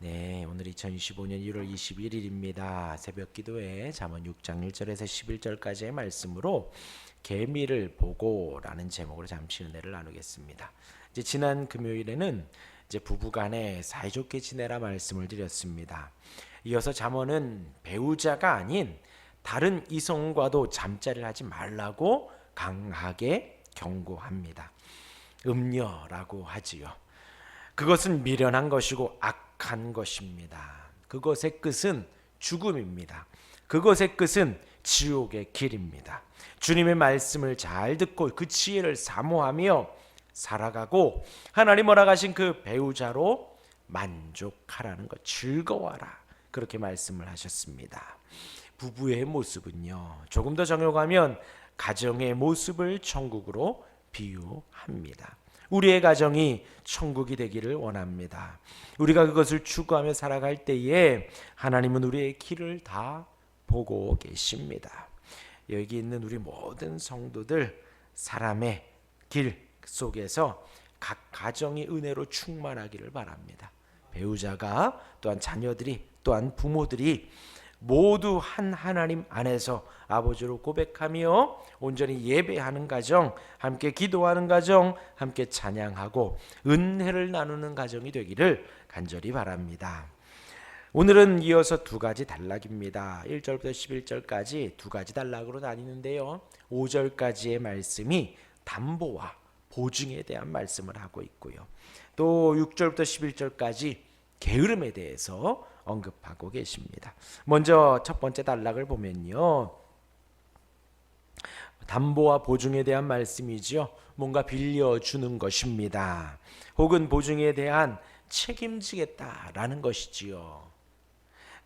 네, 오늘 2025년 1월 21일입니다. 새벽 기도에 잠언 6장 1절에서 11절까지의 말씀으로 개미를 보고라는 제목으로 잠시 은혜를 나누겠습니다. 이제 지난 금요일에는 이제 부부간에 사이좋게 지내라 말씀을 드렸습니다. 이어서 잠언은 배우자가 아닌 다른 이성과도 잠자리를 하지 말라고 강하게 경고합니다. 음녀라고 하지요. 그것은 미련한 것이고 악한 것입니다. 그것의 끝은 죽음입니다. 그것의 끝은 지옥의 길입니다. 주님의 말씀을 잘 듣고 그 지혜를 사모하며 살아가고 하나님 허락하신 그 배우자로 만족하라는 것, 즐거워하라, 그렇게 말씀을 하셨습니다. 부부의 모습은요, 조금 더 정욕하면 가정의 모습을 천국으로 비유합니다. 우리의 가정이 천국이 되기를 원합니다. 우리가 그것을 추구하며 살아갈 때에 하나님은 우리의 길을 다 보고 계십니다. 여기 있는 우리 모든 성도들, 사람의 길 속에서 각 가정이 은혜로 충만하기를 바랍니다. 배우자가, 또한 자녀들이, 또한 부모들이 모두 한 하나님 안에서 아버지로 고백하며 온전히 예배하는 가정, 함께 기도하는 가정, 함께 찬양하고 은혜를 나누는 가정이 되기를 간절히 바랍니다. 오늘은 이어서 두 가지 단락입니다. 1절부터 11절까지 두 가지 단락으로 나뉘는데요, 5절까지의 말씀이 담보와 보증에 대한 말씀을 하고 있고요, 또 6절부터 11절까지 게으름에 대해서 언급하고 계십니다. 먼저 첫 번째 단락을 보면요, 담보와 보증에 대한 말씀이죠. 뭔가 빌려주는 것입니다. 혹은 보증에 대한 책임지겠다라는 것이지요.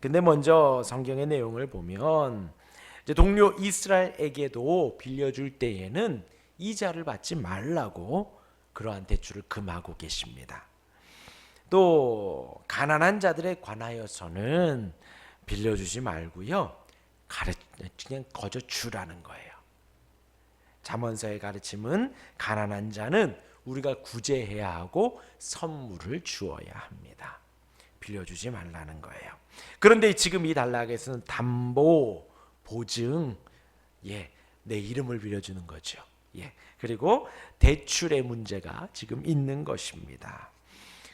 근데 먼저 성경의 내용을 보면 이제 동료 이스라엘에게도 빌려줄 때에는 이자를 받지 말라고 그러한 대출을 금하고 계십니다. 또 가난한 자들에 관하여서는 빌려주지 말고요, 그냥 거저 주라는 거예요. 잠언서의 가르침은 가난한 자는 우리가 구제해야 하고 선물을 주어야 합니다. 빌려주지 말라는 거예요. 그런데 지금 이 단락에서는 담보, 보증, 내 이름을 빌려주는 거죠. 그리고 대출의 문제가 지금 있는 것입니다.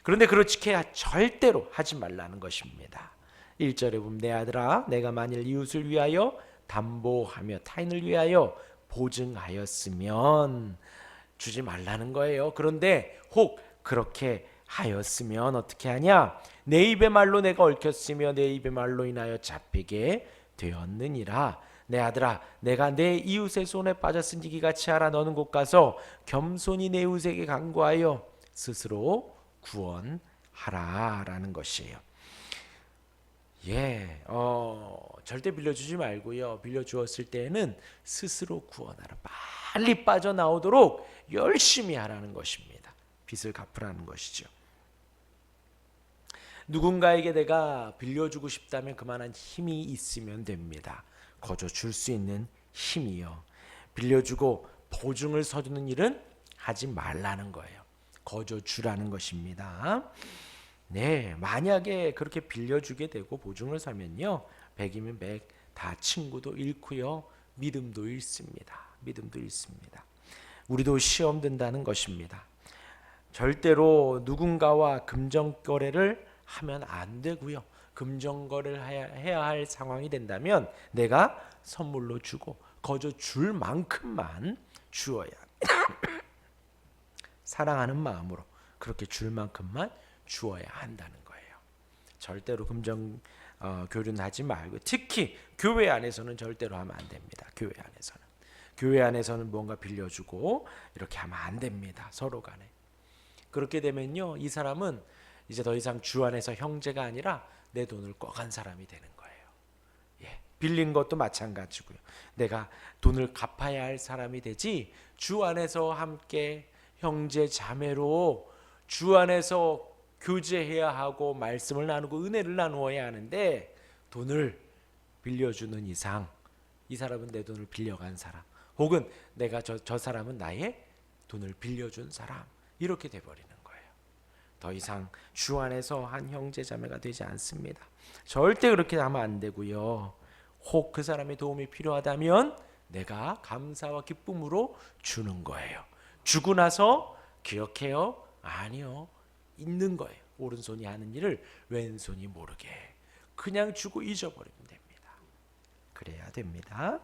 그런데 그렇게 절대로 하지 말라는 것입니다. 1절에 보면 내 아들아, 내가 만일 이웃을 위하여 담보하며 타인을 위하여 보증하였으면 주지 말라는 거예요. 그런데 혹 그렇게 하였으면 어떻게 하냐? 내 입의 말로 내가 얽혔으며 내 입의 말로 인하여 잡히게 되었느니라. 내 아들아, 내가 내 이웃의 손에 빠졌으니 이같이 하라. 너는 곧 가서 겸손히 내 이웃에게 간구하여 스스로 구원하라라는 것이에요. 절대 빌려주지 말고요, 빌려주었을 때에는 스스로 구원하라, 빨리 빠져나오도록 열심히 하라는 것입니다. 빚을 갚으라는 것이죠. 누군가에게 내가 빌려주고 싶다면 그만한 힘이 있으면 됩니다. 거저 줄 수 있는 힘이요. 빌려주고 보증을 서두는 일은 하지 말라는 거예요. 거저 주라는 것입니다. 만약에 그렇게 빌려주게 되고 보증을 서면요, 100이면 100, 다 친구도 잃고요, 믿음도 잃습니다. 우리도 시험 든다는 것입니다. 절대로 누군가와 금전거래를 하면 안 되고요, 금전거래를 해야 할 상황이 된다면 내가 선물로 주고 거저 줄 만큼만 주어야 합니다. 사랑하는 마음으로 그렇게 줄 만큼만 주어야 한다는 거예요. 절대로 금전 교류하지 말고, 특히 교회 안에서는 절대로 하면 안 됩니다. 교회 안에서는 뭔가 빌려주고 이렇게 하면 안 됩니다. 서로 간에. 그렇게 되면요, 이 사람은 이제 더 이상 주 안에서 형제가 아니라 내 돈을 꿔간 사람이 되는 거예요. 빌린 것도 마찬가지고요. 내가 돈을 갚아야 할 사람이 되지, 주 안에서 함께 형제 자매로 주 안에서 교제해야 하고 말씀을 나누고 은혜를 나누어야 하는데, 돈을 빌려주는 이상 이 사람은 내 돈을 빌려간 사람, 혹은 내가 저 사람은 나의 돈을 빌려준 사람, 이렇게 돼버리는 거예요. 더 이상 주 안에서 한 형제 자매가 되지 않습니다. 절대 그렇게 하면 안 되고요. 혹 그 사람의 도움이 필요하다면 내가 감사와 기쁨으로 주는 거예요. 주고 나서 기억해요? 아니요. 있는 거예요. 오른손이 하는 일을 왼손이 모르게 그냥 주고 잊어버리면 됩니다. 그래야 됩니다.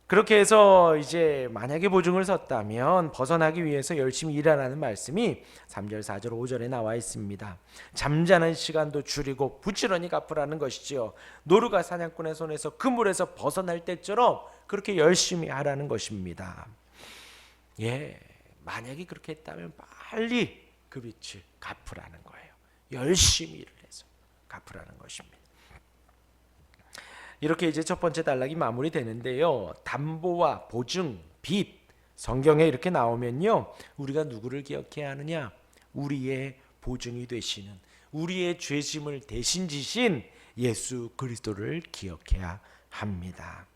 그렇게 해서 이제 만약에 보증을 섰다면 벗어나기 위해서 열심히 일하라는 말씀이 3절, 4절, 5절에 나와 있습니다. 잠자는 시간도 줄이고 부지런히 갚으라는 것이지요. 노루가 사냥꾼의 손에서 그물에서 벗어날 때처럼 그렇게 열심히 하라는 것입니다. 예, 만약에 그렇게 했다면 빨리 그 빚을 갚으라는 거예요. 열심히 일을 해서 갚으라는 것입니다. 이렇게 이제 첫 번째 단락이 마무리되는데요. 담보와 보증, 빚, 성경에 이렇게 나오면요, 우리가 누구를 기억해야 하느냐? 우리의 보증이 되시는, 우리의 죄짐을 대신 지신 예수 그리스도를 기억해야 합니다.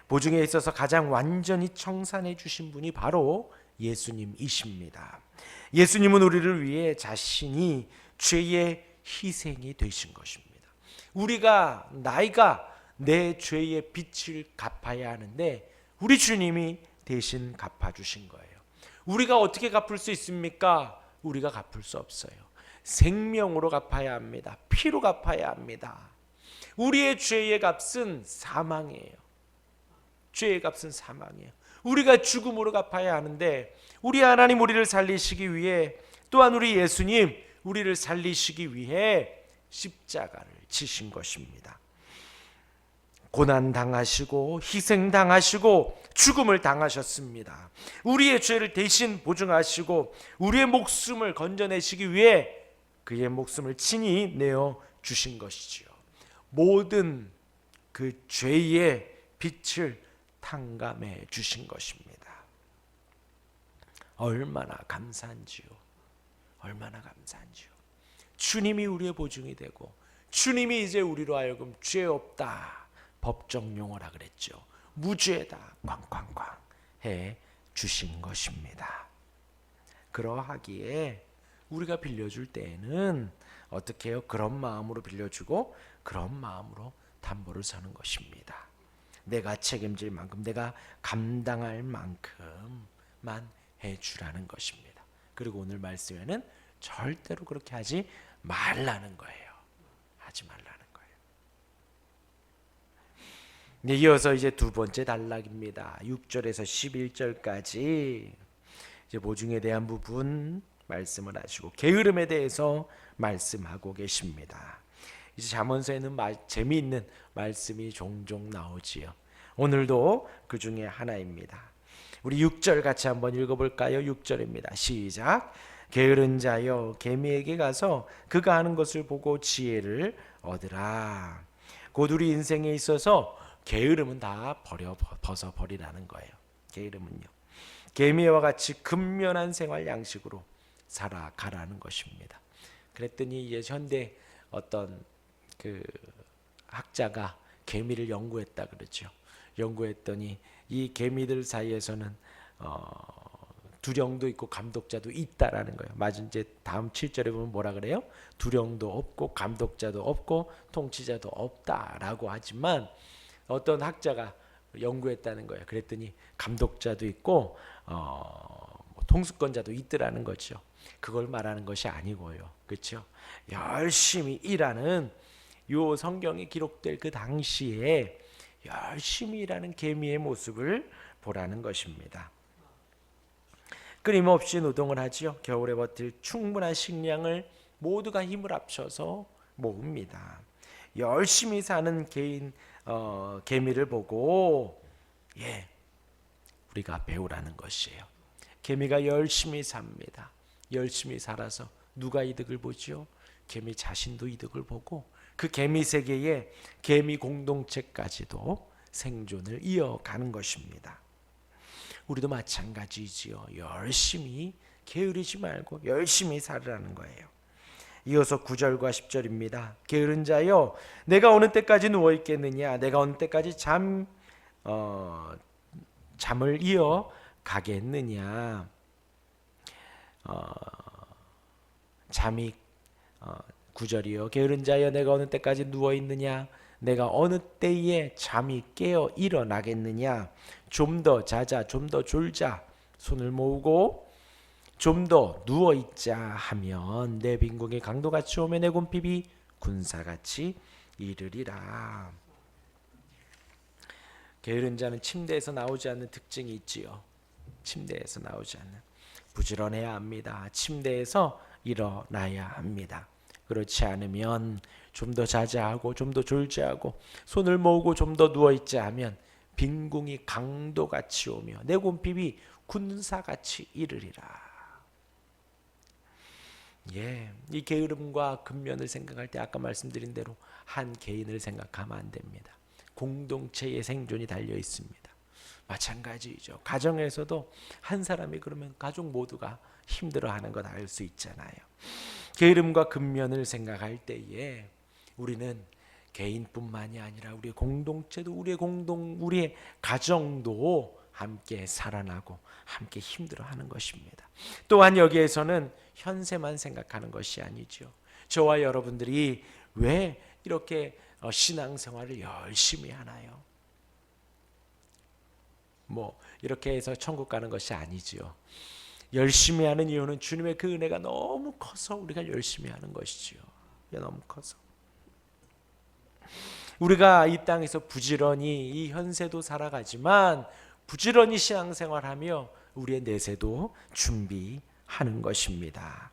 보증에 있어서 가장 완전히 청산해 주신 분이 바로 예수님이십니다. 예수님은 우리를 위해 자신이 죄의 희생이 되신 것입니다. 우리가 나이가 내 죄의 빚을 갚아야 하는데 우리 주님이 대신 갚아주신 거예요. 우리가 어떻게 갚을 수 있습니까? 우리가 갚을 수 없어요. 생명으로 갚아야 합니다. 피로 갚아야 합니다. 우리의 죄의 값은 사망이에요. 죄의 값은 사망이에요. 우리가 죽음으로 갚아야 하는데 우리 하나님 우리를 살리시기 위해, 또한 우리 예수님 우리를 살리시기 위해 십자가를 지신 것입니다. 고난 당하시고 희생 당하시고 죽음을 당하셨습니다. 우리의 죄를 대신 보증하시고 우리의 목숨을 건져내시기 위해 그의 목숨을 친히 내어 주신 것이지요. 모든 그 죄의 빚을 탕감해 주신 것입니다. 얼마나 감사한지요. 얼마나 감사한지요. 주님이 우리의 보증이 되고 주님이 이제 우리로 하여금 죄 없다, 법정 용어라 그랬죠. 무죄다, 꽝꽝꽝 해 주신 것입니다. 그러하기에 우리가 빌려줄 때에는 어떻게 해요? 그런 마음으로 빌려주고 그런 마음으로 담보를 서는 것입니다. 내가 책임질 만큼, 내가 감당할 만큼만 해주라는 것입니다. 그리고 오늘 말씀에는 절대로 그렇게 하지 말라는 거예요. 하지 말라는 거예요. 네, 이어서 이제 두 번째 단락입니다. 6절에서 11절까지 이제 보증에 대한 부분 말씀을 하시고 게으름에 대해서 말씀하고 계십니다. 이제 잠언서에는 재미있는 말씀이 종종 나오지요. 오늘도 그 중에 하나입니다. 우리 6절 같이 한번 읽어볼까요? 6절입니다. 시작. 게으른 자여 개미에게 가서 그가 하는 것을 보고 지혜를 얻으라. 곧 우리 인생에 있어서 게으름은 다 벗어버리라는 거예요. 게으름은요, 개미와 같이 근면한 생활 양식으로 살아가라는 것입니다. 그랬더니 이제 현대 어떤 그 학자가 개미를 연구했다 그러죠. 연구했더니 이 개미들 사이에서는 두령도 있고 감독자도 있다라는 거예요. 맞은 이제 다음 7절에 보면 뭐라 그래요? 두령도 없고 감독자도 없고 통치자도 없다라고 하지만 어떤 학자가 연구했다는 거예요. 그랬더니 감독자도 있고 통수권자도 있더라는 거죠. 그걸 말하는 것이 아니고요. 그렇죠? 열심히 일하는, 요 성경에 기록될 그 당시에 열심히 일하는 개미의 모습을 보라는 것입니다. 끊임없이 노동을 하지요. 겨울에 버틸 충분한 식량을 모두가 힘을 합쳐서 모읍니다. 열심히 사는 개미를 보고 우리가 배우라는 것이에요. 개미가 열심히 삽니다. 열심히 살아서 누가 이득을 보지요? 개미 자신도 이득을 보고 그 개미 세계의 개미 공동체까지도 생존을 이어가는 것입니다. 우리도 마찬가지지요. 열심히 게으르지 말고 열심히 살으라는 거예요. 이어서 9절과 10절입니다. 게으른 자여 내가 어느 때까지 누워 있겠느냐? 내가 어느 때까지 잠을 이어 가겠느냐? 잠이 9절이요 게으른 자여 내가 어느 때까지 누워 있느냐 내가 어느 때에 잠이 깨어 일어나겠느냐 좀 더 자자 좀 더 졸자 손을 모으고 좀 더 누워 있자 하면 내 빈궁이 강도같이 오며 내 곰핍이 군사같이 이르리라. 게으른 자는 침대에서 나오지 않는 특징이 있지요. 침대에서 나오지 않는 부지런해야 합니다. 침대에서 일어나야 합니다. 그렇지 않으면 좀 더 자자 하고 좀 더 졸자 하고 손을 모으고 좀 더 누워 있자 하면 빈궁이 강도같이 오며 내 곰핍이 군사같이 이르리라. 이 게으름과 근면을 생각할 때 아까 말씀드린 대로 한 개인을 생각하면 안 됩니다. 공동체의 생존이 달려 있습니다. 마찬가지죠. 가정에서도 한 사람이 그러면 가족 모두가 힘들어하는 것 알 수 있잖아요. 게으름과 근면을 생각할 때에 우리는 개인뿐만이 아니라 우리의 공동체도 우리의 가정도 함께 살아나고 함께 힘들어하는 것입니다. 또한 여기에서는 현세만 생각하는 것이 아니죠. 저와 여러분들이 왜 이렇게 신앙생활을 열심히 하나요? 이렇게 해서 천국 가는 것이 아니지요. 열심히 하는 이유는 주님의 그 은혜가 너무 커서 우리가 열심히 하는 것이지요. 너무 커서 우리가 이 땅에서 부지런히 이 현세도 살아가지만 부지런히 신앙생활하며 우리의 내세도 준비하는 것입니다.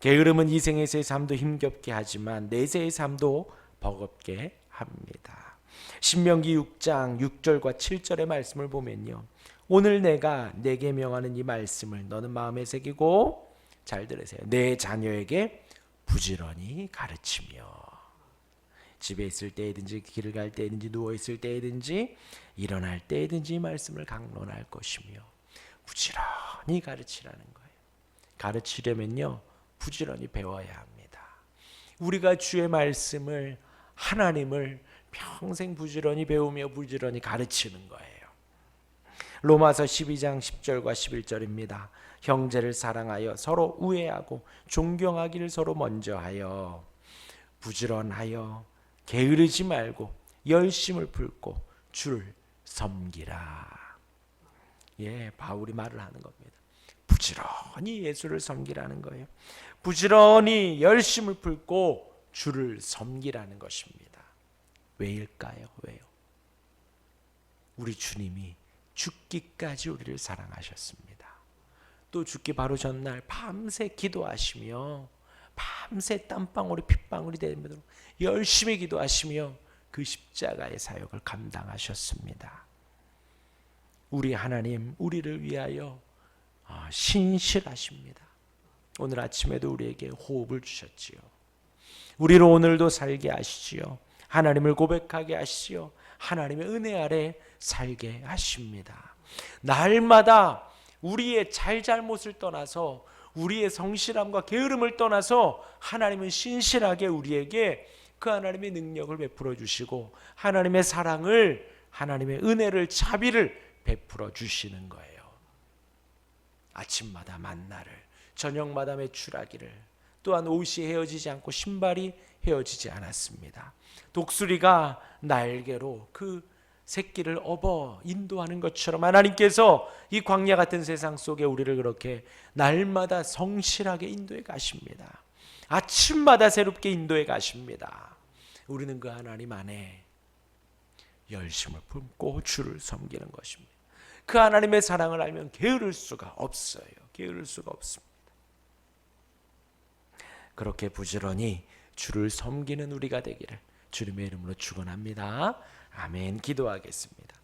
게으름은 이 생에서의 삶도 힘겹게 하지만 내세의 삶도 버겁게 합니다. 신명기 6장 6절과 7절의 말씀을 보면요. 오늘 내가 내게 명하는 이 말씀을 너는 마음에 새기고 잘 들으세요. 내 자녀에게 부지런히 가르치며 집에 있을 때든지 길을 갈 때든지 누워 있을 때든지 일어날 때든지 이 말씀을 강론할 것이며 부지런히 가르치라는 거예요. 가르치려면요 부지런히 배워야 합니다. 우리가 주의 말씀을 하나님을 평생 부지런히 배우며 부지런히 가르치는 거예요. 로마서 12장 10절과 11절입니다. 형제를 사랑하여 서로 우애하고 존경하기를 서로 먼저 하여 부지런하여 게으르지 말고 열심을 품고 주를 섬기라. 바울이 말을 하는 겁니다. 부지런히 예수를 섬기라는 거예요. 부지런히 열심을 품고 주를 섬기라는 것입니다. 왜일까요? 왜요? 우리 주님이 죽기까지 우리를 사랑하셨습니다. 또 죽기 바로 전날 밤새 기도하시며 밤새 땀방울이 핏방울이 되도록 열심히 기도하시며 그 십자가의 사역을 감당하셨습니다. 우리 하나님 우리를 위하여 신실하십니다. 오늘 아침에도 우리에게 호흡을 주셨지요. 우리를 오늘도 살게 하시지요. 하나님을 고백하게 하시지요. 하나님의 은혜 아래 살게 하십니다. 날마다 우리의 잘잘못을 떠나서 우리의 성실함과 게으름을 떠나서 하나님은 신실하게 우리에게 그 하나님의 능력을 베풀어 주시고 하나님의 사랑을 하나님의 은혜를 자비를 베풀어 주시는 거예요. 아침마다 만나를 저녁마다 메추라기를 또한 옷이 헤어지지 않고 신발이 헤어지지 않았습니다. 독수리가 날개로 그 새끼를 업어 인도하는 것처럼 하나님께서 이 광야 같은 세상 속에 우리를 그렇게 날마다 성실하게 인도해 가십니다. 아침마다 새롭게 인도해 가십니다. 우리는 그 하나님 안에 열심을 품고 주를 섬기는 것입니다. 그 하나님의 사랑을 알면 게으를 수가 없어요. 게으를 수가 없습니다. 그렇게 부지런히 주를 섬기는 우리가 되기를 주님의 이름으로 축원합니다. 아멘. 기도하겠습니다.